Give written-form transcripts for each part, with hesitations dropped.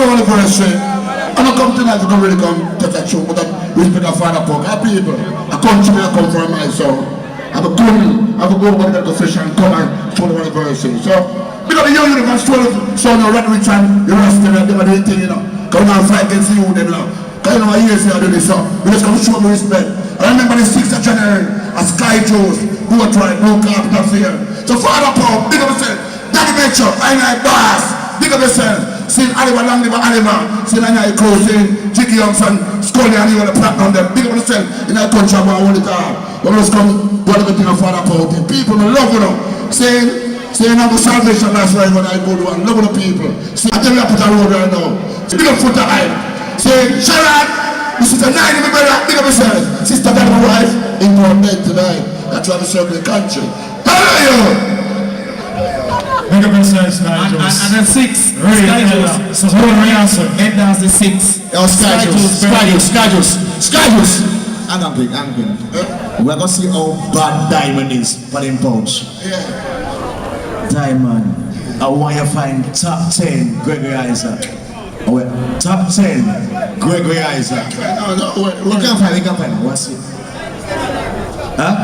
follow the anniversary. I'm not come tonight to come really come touch a show, but I respect our father Punk. Our people, a country I come from myself. I'm a good, I'm a go over the fish and come and show the anniversary. So, because the young universe show the son of Red Rich and the rest of them, they were doing things, you know. Come and fight against you, them now. Because you know, I hear say I do this, so we just come show me respect. I remember the 6th of January, a Sky Joes, boat ride, no carpet fear. So, Father Punk, big up yourself. Daddy Mitchell, I boss, big up yourself. Sin Aliva, Long Liver, Alima, Sin Anya, Closing, Jiggy Youngson, Scully, and you want to platinum them. Big up yourself in that country, I want it all. But let's come, do everything of Father Punk. People, I love you, saying I'm the salvation last right when I go to one. Love the people. See, I tell you I put a road right now. Big up foot high. Say, Sharon, this is a 9 in my brother, big up yourself. Sister, got my wife, in our bed tonight. That's why we serve the country. How are you? Big up yourself, Sky Joes. And then 6. Really, Sky Joes. so who are we answer? And that's the 6. Oh, Sky Joes. I'm going. We're going to see how bad Diamond is for them pouch. Yeah. Diamond, I want you to find top 10 Gregory Isaac. Top 10 Gregory Isaac. No, We can find. What's it? Huh?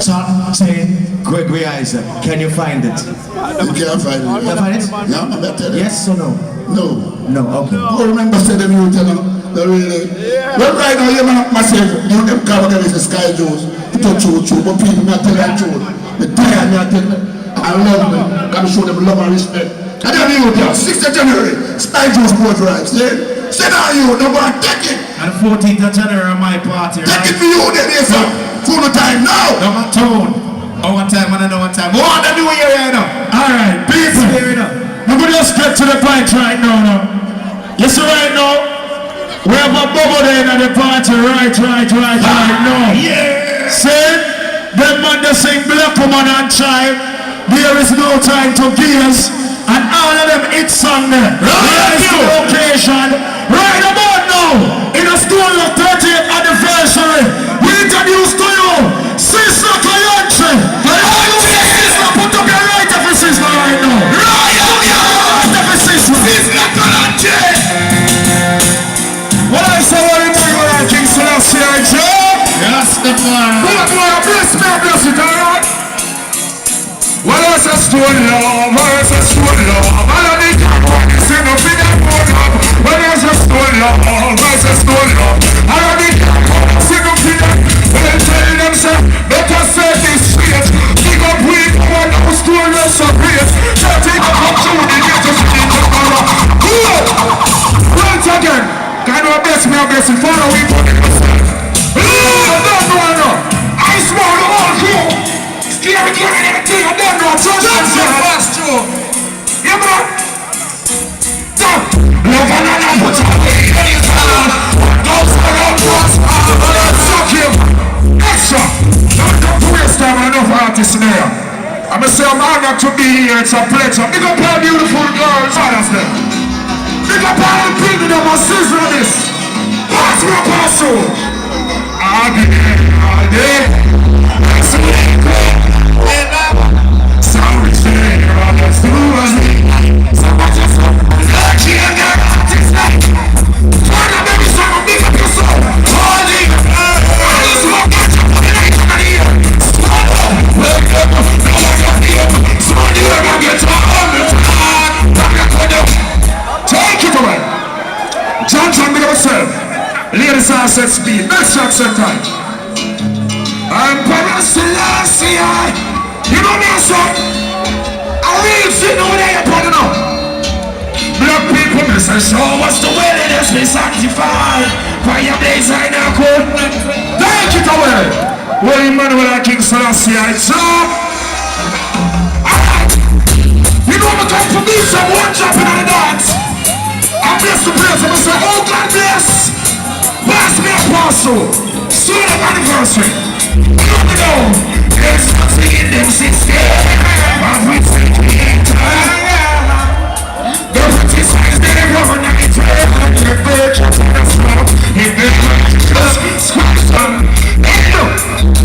Top 10 Gregory Isaac. Can you find it? You can't find it. Can you find it? Yeah, I'm not telling you. Yes or no? No, okay. I remember saying them you tell them. They really. Well, right now, you man myself, you them cover them is the Sky Joes. It don't true, but people not tell that truth. They tell me, I tell them. I love them. Gotta show them love and respect. And then you there, 6th of January, Sky Joes boat rides. Say now you, no one take it. And 14th of January, my party, right? Take it for you, then yes sir. Full time now. No my tone. One time and another time. What the new year right now? Alright, people. We're going to just get to the point right now. You see right now, we have a bubble there at the party right now. Yeah. See, them man they sing Black Woman and Child. There is no time to gaze. And all of them hit song there. There is the occasion. Right about now, in a stone of 30th anniversary, we introduce to you Sister Kayanche. All you sister, put up your right of sister right now. Right of sister. Sister Kayanche. What I say, what you doing with that King Selassie, Joe? Yes, the man. Bless it, alright? Well, it's a story, love. It's a story, love. I don't need to go. See no big and more love. Well, it's a story, love. It's a story, love. I don't need to go. See no big and well, tell them, sir, better say this straight. Big up with one whose story is so great. Can't take a pop to the years to speak to power. Good! Once again, can you bless me, bless you, follow me, put it yourself. No. I swear to all you. Scary, everything, I don't know. Trust you. Yeah, man. Love and I put your way in his hand. Don't surround us. Suck him. Extra. Don't come to waste time on enough artists in here. I'm going to say I'm honored to be here. It's a pleasure. Big up all beautiful girls. Honestly. Big up all the people that must sizzle this. Pass me a parcel. All day. That's the way it goes. Sorry, say, you're almost through us. So much as lucky and your heart is like. Turn up every song, big up your soul. Holy, I just want to catch up on the night of the year. Stand up, wake up, no one can feel. Someone you ever get on the top. Take it away. John, big up yourself. Ladies and set speed. Next shot, set time. I'm Selassie. You know me, son? I really see no way you're putting up. Black people, Mr. Show us the way that is be sanctified. Fire blaze right now, cool. Take it away. Well, Emmanuel and King Selassie, so. Alright. You know me come to me, some one jumping on the dance. I bless the place, I'm gonna say, oh God bless. Pass me a parcel. Soon of anniversary. You know, there's nothing in them 16. I've been thinking the pretty signs that are overnight. The virgins and the smoke. In the just squash them.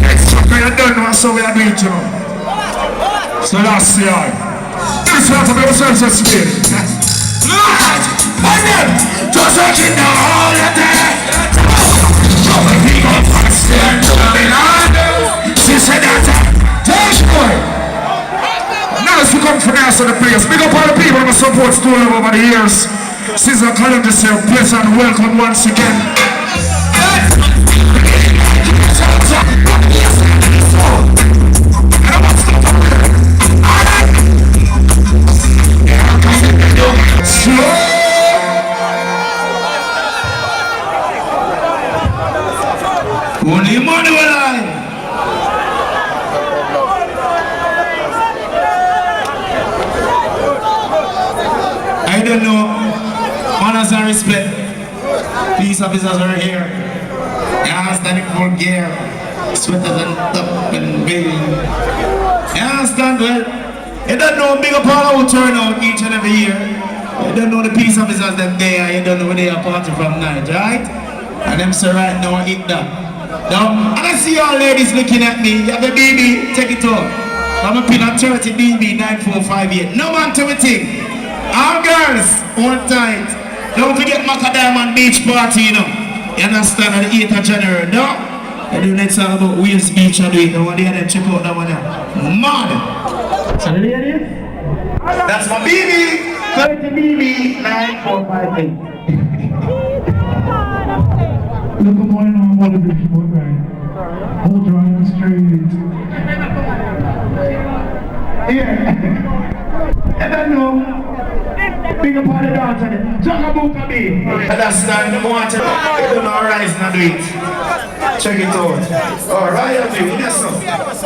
It's something I don't know, so we are doing to them. So that's the eye. This is what I'm going to say. And then, just watching the whole of that. So when we go past there, coming on. She said that, Josh boy. Now as we come from there, so the place. Big up all the people who support Stone over the years. Caesar College is here. Bless and welcome once again. Only money will I. I don't know. Honors and respect. Police officers are here. You standing for gear. Sweaters and top and bill. You understand well? You don't know big up all who turn out each and every year. You don't know the police officers them there. You don't know where they are party from night, right? And them say right now I eat that. Now, and I see all ladies looking at me. You have a BB, take it off. I'm a pin on 30 BB 9458. No man to me thing. All girls, one tight. Don't forget Macadam Beach Party, you know. You understand? On the 8th of January, no? I do next song about Wales Beach and do it. I want to check out that one now. Mad! So the ladies? That's my BB. 30 BB 9458. Look at one on one of the people, right? Hold your hands straight. Yeah. And I know. Big up on the dancer. Talk about me. That's time the water. You don't know rise and do it. Check it out. Alright, I'll do it. Yes, sir.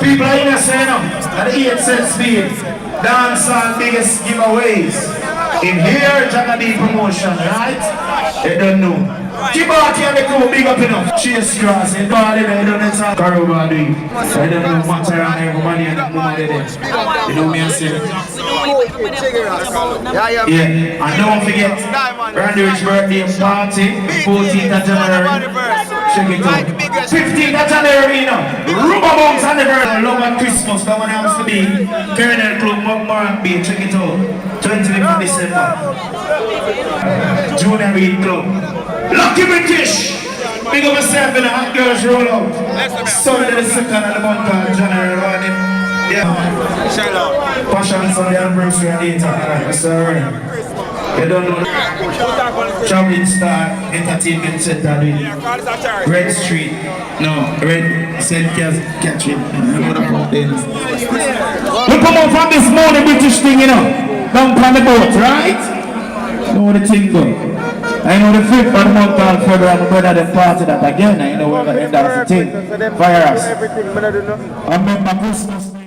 People are in the center at the 8 cent speed. Dance on biggest giveaways. In here, Jagadi promotion, right? They don't know. Kibati and the crew big up enough. Chase Cross, and Bali, they don't know some Karuba doing. I don't know what's around everybody and the woman there. You know me, I say. Yeah, and don't forget, Randy Rich birthday party, 14th of January. Check it out. 15th of January, you know. Rubber Bombs anniversary. Love and Christmas, that one happens to be. Colonel Club, Mock Bay, check it out. 20th of December. Junior Reed Club. Lucky British! Big up myself in the hot girls roll out. Sunday the 2nd of the month of January running. Yeah. Passion Sunday anniversary and data. That's alright. You don't know the Traveling Star Entertainment Center doing Red Street. No, Red St. Catherine. We come out from this morning British thing, you know. Down on the boat, right? Know the thing go. I know the 5th of the month and further on the brother them party that again. I know we're going to end up the thing. Fire us. I remember Christmas.